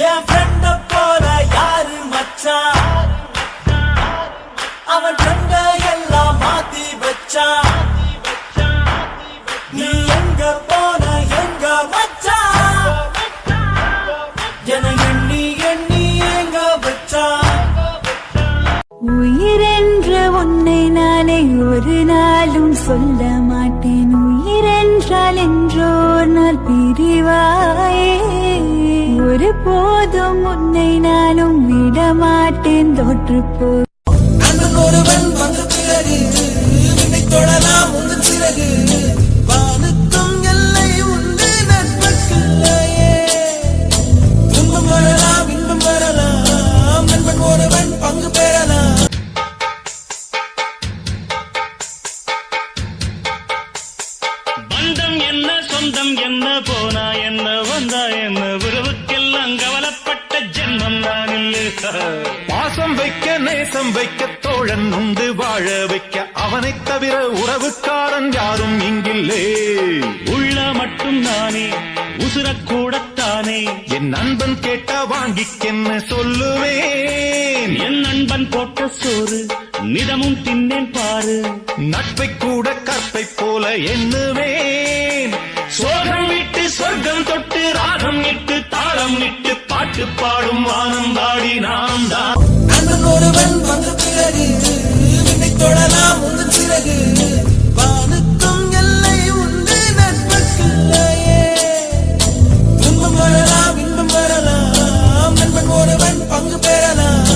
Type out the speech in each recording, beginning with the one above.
என் ஃப்ரெண்ட போல யாரு மச்சான், அவன் ஃப்ரெண்ட எல்லாம் மாத்தி வச்சான். நீ எங்க போன எங்க மச்சான், என எண்ணி எண்ணி எங்க வச்சான். உயிரென்ற உன்னை நானே ஒரு நாளும் சொல்ல மாட்டேன். உயிரென்றால் என்றோர் நாள் பிரிவாயே. ஒரு போதும் உன்னை நானும் விடமாட்டேன். தோற்று போ ஒருவன் வந்து பிறகு விண்ணை தொடலாம் உந்து சிறகு. வானுக்கும் எல்லை உண்டு நட்புக்குள்ளையே. துன்பம் வரலாம் இன்பம் வரலாம், நண்பன் ஒருவன் பங்கு பெறலாம். பந்தம் என்ன சொந்தம் என்ன போனா என்ன வந்தா என்ன உறவுக்கெல்லாம் கவலைப்பட்ட ஜென்மம் நான் இல்லை. பாசம் வைக்க நேசம் வைக்க தோழன் உண்டு வாழ வைக்க அவனை தவிர உறவுக்காரன் யாரும் இங்கில்லே. உள்ள மட்டும் நானே உசுரக்கூடத்தானே என் நண்பன் கேட்டா வாங்கிக்கென்ன சொல்லுவேன். என் நண்பன் போட்ட சோறு நிதமும் தின்னேன் பாரு. நட்பை கூட கற்பை போல எண்ணுவேன். சோகம் விட்டு சொர்க்கம் தொட்டு ராகம் இட்டு தாளம் இட்டு பாட்டு பாடும் வானம் பாடி நாம் தான். நண்பன் ஒருவன் வந்து பிறகு விண்ணை தொடலாம் உந்து சிறகு. வானுக்கும் எல்லை உண்டு நட்புக்குள்ளையே. துன்பம் வரலாம் இன்பம் வரலாம், நண்பன் ஒருவன் பங்கு பெறலாம்.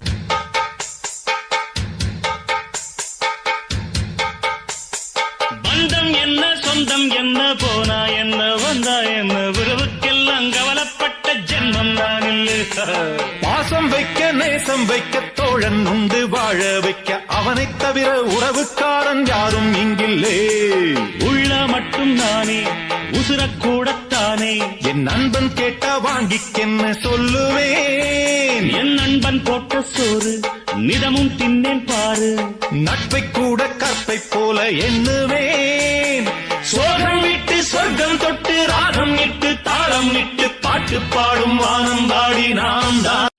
பந்தம் என்ன சொந்தம் என்ன போனா என்ன வந்தா என்ன உறவுக்கெல்லாம் கவலைப்பட்ட ஜென்மம் நான் இல்லை. பாசம் வைக்க நேசம் வைக்க தோழன் உண்டு வாழ வைக்க அவனை தவிர உறவுக்காரன் யாரும் இங்கில்லே. உள்ள மட்டும் நானே உசுரக்கூடத்தானே என் நண்பன் கேட்டா வாங்கிக்கென்ன சொல்லுவேன். என் நண்பன் போட்ட சோறு நிதமும் தின்னேன் பாரு. நட்பை கூட கற்பை போல எண்ணுவேன். சோகம் விட்டு சொர்க்கம் தொட்டு ராகம் இட்டு தாளம் இட்டு பாட்டு பாடும் வானம் பாடி நாம் தான்.